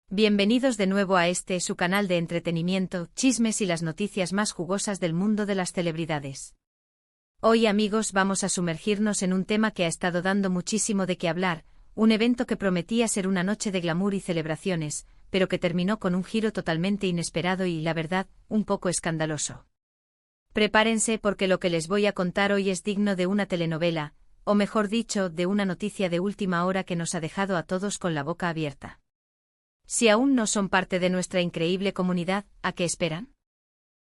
Bienvenidos de nuevo a su canal de entretenimiento, chismes y las noticias más jugosas del mundo de las celebridades. Hoy, amigos, vamos a sumergirnos en un tema que ha estado dando muchísimo de qué hablar, un evento que prometía ser una noche de glamour y celebraciones, pero que terminó con un giro totalmente inesperado y, la verdad, un poco escandaloso. Prepárense porque lo que les voy a contar hoy es digno de una telenovela, o mejor dicho, de una noticia de última hora que nos ha dejado a todos con la boca abierta. Si aún no son parte de nuestra increíble comunidad, ¿a qué esperan?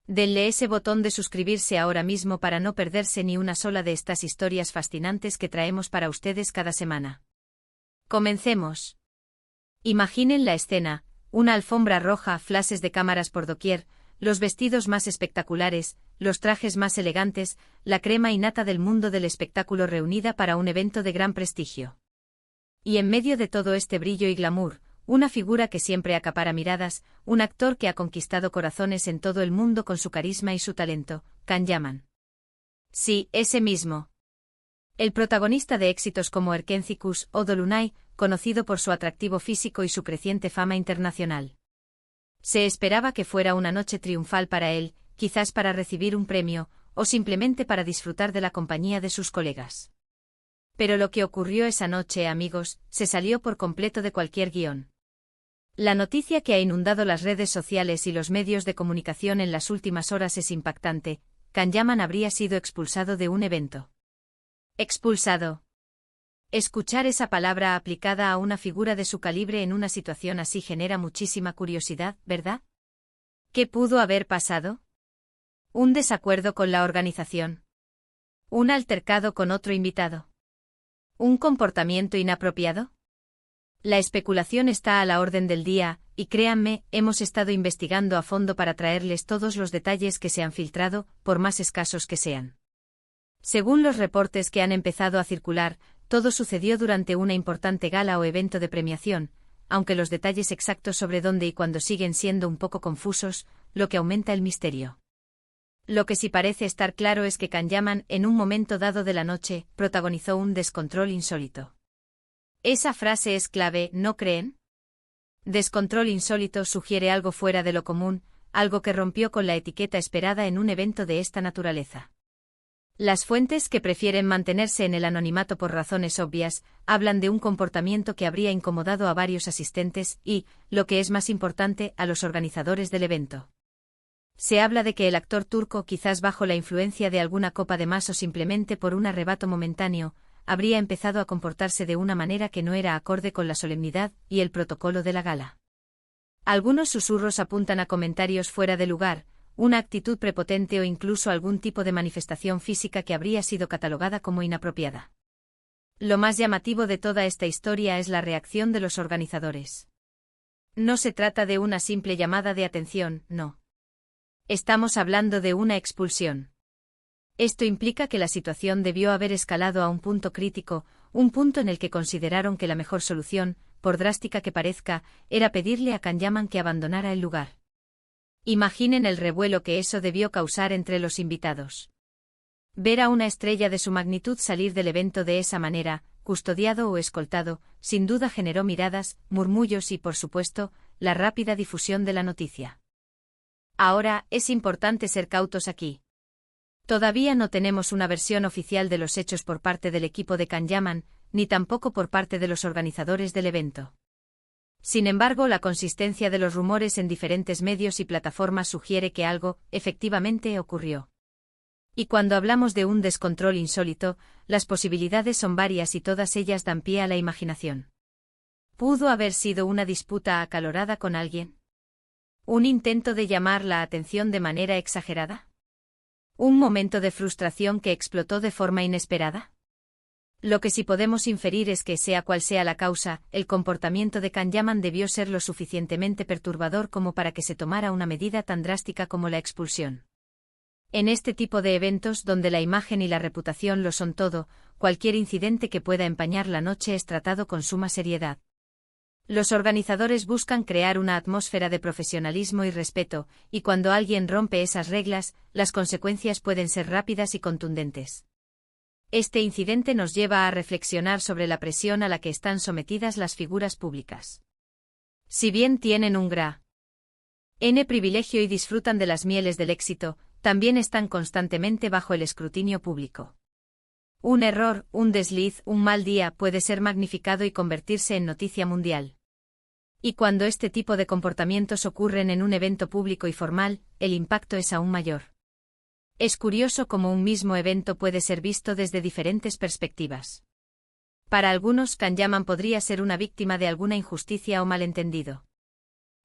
Denle ese botón de suscribirse ahora mismo para no perderse ni una sola de estas historias fascinantes que traemos para ustedes cada semana. Comencemos. Imaginen la escena, una alfombra roja, flashes de cámaras por doquier, los vestidos más espectaculares, los trajes más elegantes, la crema innata del mundo del espectáculo reunida para un evento de gran prestigio. Y en medio de todo este brillo y glamour, una figura que siempre acapara miradas, un actor que ha conquistado corazones en todo el mundo con su carisma y su talento, Can Yaman. Sí, ese mismo. El protagonista de éxitos como Erkencikus o Dolunay, conocido por su atractivo físico y su creciente fama internacional. Se esperaba que fuera una noche triunfal para él, quizás para recibir un premio, o simplemente para disfrutar de la compañía de sus colegas. Pero lo que ocurrió esa noche, amigos, se salió por completo de cualquier guión. La noticia que ha inundado las redes sociales y los medios de comunicación en las últimas horas es impactante: Can Yaman habría sido expulsado de un evento. ¿Expulsado? Escuchar esa palabra aplicada a una figura de su calibre en una situación así genera muchísima curiosidad, ¿verdad? ¿Qué pudo haber pasado? ¿Un desacuerdo con la organización? ¿Un altercado con otro invitado? ¿Un comportamiento inapropiado? La especulación está a la orden del día, y créanme, hemos estado investigando a fondo para traerles todos los detalles que se han filtrado, por más escasos que sean. Según los reportes que han empezado a circular, todo sucedió durante una importante gala o evento de premiación, aunque los detalles exactos sobre dónde y cuándo siguen siendo un poco confusos, lo que aumenta el misterio. Lo que sí parece estar claro es que Can Yaman, en un momento dado de la noche, protagonizó un descontrol insólito. Esa frase es clave, ¿no creen? Descontrol insólito sugiere algo fuera de lo común, algo que rompió con la etiqueta esperada en un evento de esta naturaleza. Las fuentes, que prefieren mantenerse en el anonimato por razones obvias, hablan de un comportamiento que habría incomodado a varios asistentes y, lo que es más importante, a los organizadores del evento. Se habla de que el actor turco, quizás bajo la influencia de alguna copa de más o simplemente por un arrebato momentáneo, habría empezado a comportarse de una manera que no era acorde con la solemnidad y el protocolo de la gala. Algunos susurros apuntan a comentarios fuera de lugar, una actitud prepotente o incluso algún tipo de manifestación física que habría sido catalogada como inapropiada. Lo más llamativo de toda esta historia es la reacción de los organizadores. No se trata de una simple llamada de atención, no. Estamos hablando de una expulsión. Esto implica que la situación debió haber escalado a un punto crítico, un punto en el que consideraron que la mejor solución, por drástica que parezca, era pedirle a Can Yaman que abandonara el lugar. Imaginen el revuelo que eso debió causar entre los invitados. Ver a una estrella de su magnitud salir del evento de esa manera, custodiado o escoltado, sin duda generó miradas, murmullos y, por supuesto, la rápida difusión de la noticia. Ahora, es importante ser cautos aquí. Todavía no tenemos una versión oficial de los hechos por parte del equipo de Can Yaman, ni tampoco por parte de los organizadores del evento. Sin embargo, la consistencia de los rumores en diferentes medios y plataformas sugiere que algo, efectivamente, ocurrió. Y cuando hablamos de un descontrol insólito, las posibilidades son varias y todas ellas dan pie a la imaginación. ¿Pudo haber sido una disputa acalorada con alguien? ¿Un intento de llamar la atención de manera exagerada? ¿Un momento de frustración que explotó de forma inesperada? Lo que sí podemos inferir es que, sea cual sea la causa, el comportamiento de Can Yaman debió ser lo suficientemente perturbador como para que se tomara una medida tan drástica como la expulsión. En este tipo de eventos, donde la imagen y la reputación lo son todo, cualquier incidente que pueda empañar la noche es tratado con suma seriedad. Los organizadores buscan crear una atmósfera de profesionalismo y respeto, y cuando alguien rompe esas reglas, las consecuencias pueden ser rápidas y contundentes. Este incidente nos lleva a reflexionar sobre la presión a la que están sometidas las figuras públicas. Si bien tienen un gran privilegio y disfrutan de las mieles del éxito, también están constantemente bajo el escrutinio público. Un error, un desliz, un mal día puede ser magnificado y convertirse en noticia mundial. Y cuando este tipo de comportamientos ocurren en un evento público y formal, el impacto es aún mayor. Es curioso cómo un mismo evento puede ser visto desde diferentes perspectivas. Para algunos, Kanyaman podría ser una víctima de alguna injusticia o malentendido.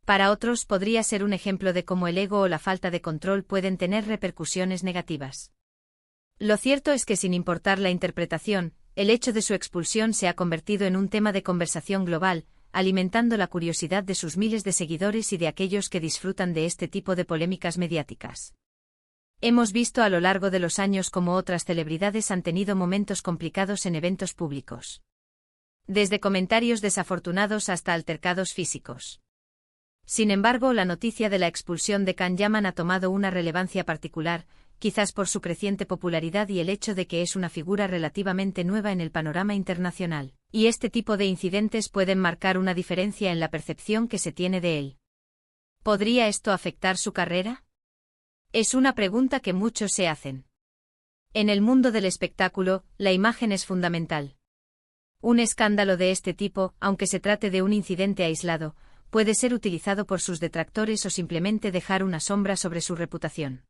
Para otros podría ser un ejemplo de cómo el ego o la falta de control pueden tener repercusiones negativas. Lo cierto es que sin importar la interpretación, el hecho de su expulsión se ha convertido en un tema de conversación global, alimentando la curiosidad de sus miles de seguidores y de aquellos que disfrutan de este tipo de polémicas mediáticas. Hemos visto a lo largo de los años cómo otras celebridades han tenido momentos complicados en eventos públicos. Desde comentarios desafortunados hasta altercados físicos. Sin embargo, la noticia de la expulsión de Kanyaman ha tomado una relevancia particular, quizás por su creciente popularidad y el hecho de que es una figura relativamente nueva en el panorama internacional, y este tipo de incidentes pueden marcar una diferencia en la percepción que se tiene de él. ¿Podría esto afectar su carrera? Es una pregunta que muchos se hacen. En el mundo del espectáculo, la imagen es fundamental. Un escándalo de este tipo, aunque se trate de un incidente aislado, puede ser utilizado por sus detractores o simplemente dejar una sombra sobre su reputación.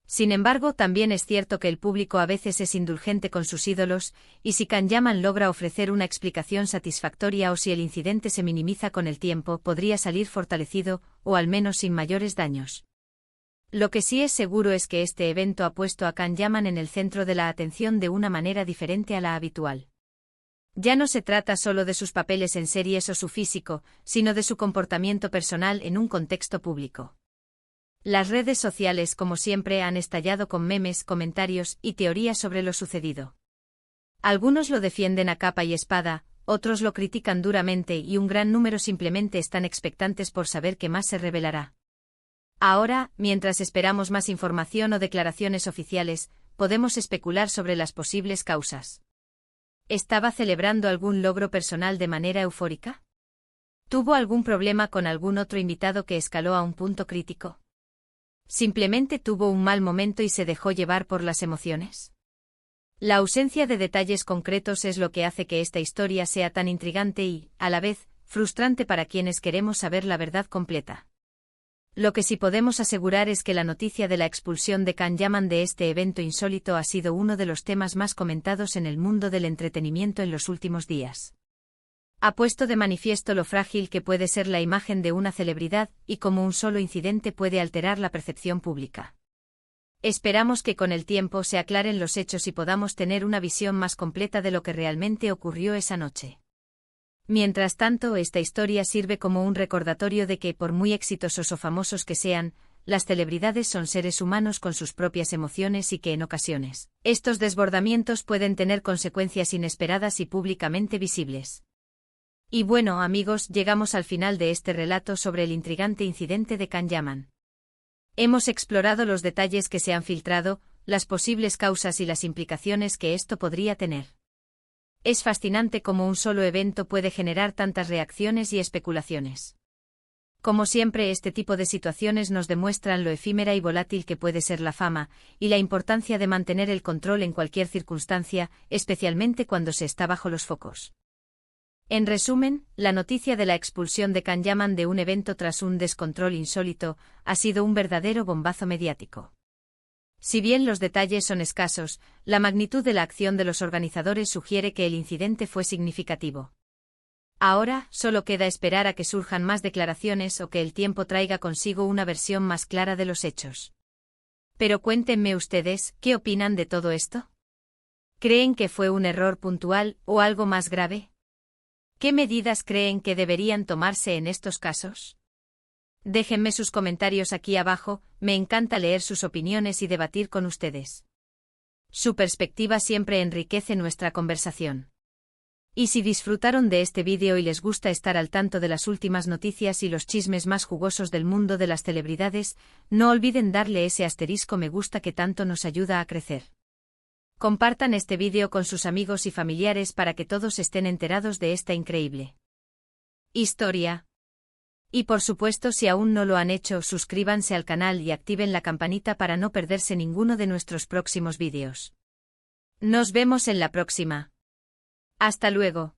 Sin embargo, también es cierto que el público a veces es indulgente con sus ídolos, y si Kanyaman logra ofrecer una explicación satisfactoria o si el incidente se minimiza con el tiempo, podría salir fortalecido, o al menos sin mayores daños. Lo que sí es seguro es que este evento ha puesto a Kanyaman en el centro de la atención de una manera diferente a la habitual. Ya no se trata solo de sus papeles en series o su físico, sino de su comportamiento personal en un contexto público. Las redes sociales, como siempre, han estallado con memes, comentarios y teorías sobre lo sucedido. Algunos lo defienden a capa y espada, otros lo critican duramente y un gran número simplemente están expectantes por saber qué más se revelará. Ahora, mientras esperamos más información o declaraciones oficiales, podemos especular sobre las posibles causas. ¿Estaba celebrando algún logro personal de manera eufórica? ¿Tuvo algún problema con algún otro invitado que escaló a un punto crítico? ¿Simplemente tuvo un mal momento y se dejó llevar por las emociones? La ausencia de detalles concretos es lo que hace que esta historia sea tan intrigante y, a la vez, frustrante para quienes queremos saber la verdad completa. Lo que sí podemos asegurar es que la noticia de la expulsión de Kanyaman de este evento insólito ha sido uno de los temas más comentados en el mundo del entretenimiento en los últimos días. Ha puesto de manifiesto lo frágil que puede ser la imagen de una celebridad y cómo un solo incidente puede alterar la percepción pública. Esperamos que con el tiempo se aclaren los hechos y podamos tener una visión más completa de lo que realmente ocurrió esa noche. Mientras tanto, esta historia sirve como un recordatorio de que, por muy exitosos o famosos que sean, las celebridades son seres humanos con sus propias emociones y que en ocasiones, estos desbordamientos pueden tener consecuencias inesperadas y públicamente visibles. Y bueno, amigos, llegamos al final de este relato sobre el intrigante incidente de Kanyaman. Hemos explorado los detalles que se han filtrado, las posibles causas y las implicaciones que esto podría tener. Es fascinante cómo un solo evento puede generar tantas reacciones y especulaciones. Como siempre, este tipo de situaciones nos demuestran lo efímera y volátil que puede ser la fama, y la importancia de mantener el control en cualquier circunstancia, especialmente cuando se está bajo los focos. En resumen, la noticia de la expulsión de Kanyaman de un evento tras un descontrol insólito ha sido un verdadero bombazo mediático. Si bien los detalles son escasos, la magnitud de la acción de los organizadores sugiere que el incidente fue significativo. Ahora, solo queda esperar a que surjan más declaraciones o que el tiempo traiga consigo una versión más clara de los hechos. Pero cuéntenme ustedes, ¿qué opinan de todo esto? ¿Creen que fue un error puntual o algo más grave? ¿Qué medidas creen que deberían tomarse en estos casos? Déjenme sus comentarios aquí abajo, me encanta leer sus opiniones y debatir con ustedes. Su perspectiva siempre enriquece nuestra conversación. Y si disfrutaron de este vídeo y les gusta estar al tanto de las últimas noticias y los chismes más jugosos del mundo de las celebridades, no olviden darle ese asterisco me gusta que tanto nos ayuda a crecer. Compartan este vídeo con sus amigos y familiares para que todos estén enterados de esta increíble historia. Y por supuesto, si aún no lo han hecho, suscríbanse al canal y activen la campanita para no perderse ninguno de nuestros próximos vídeos. Nos vemos en la próxima. Hasta luego.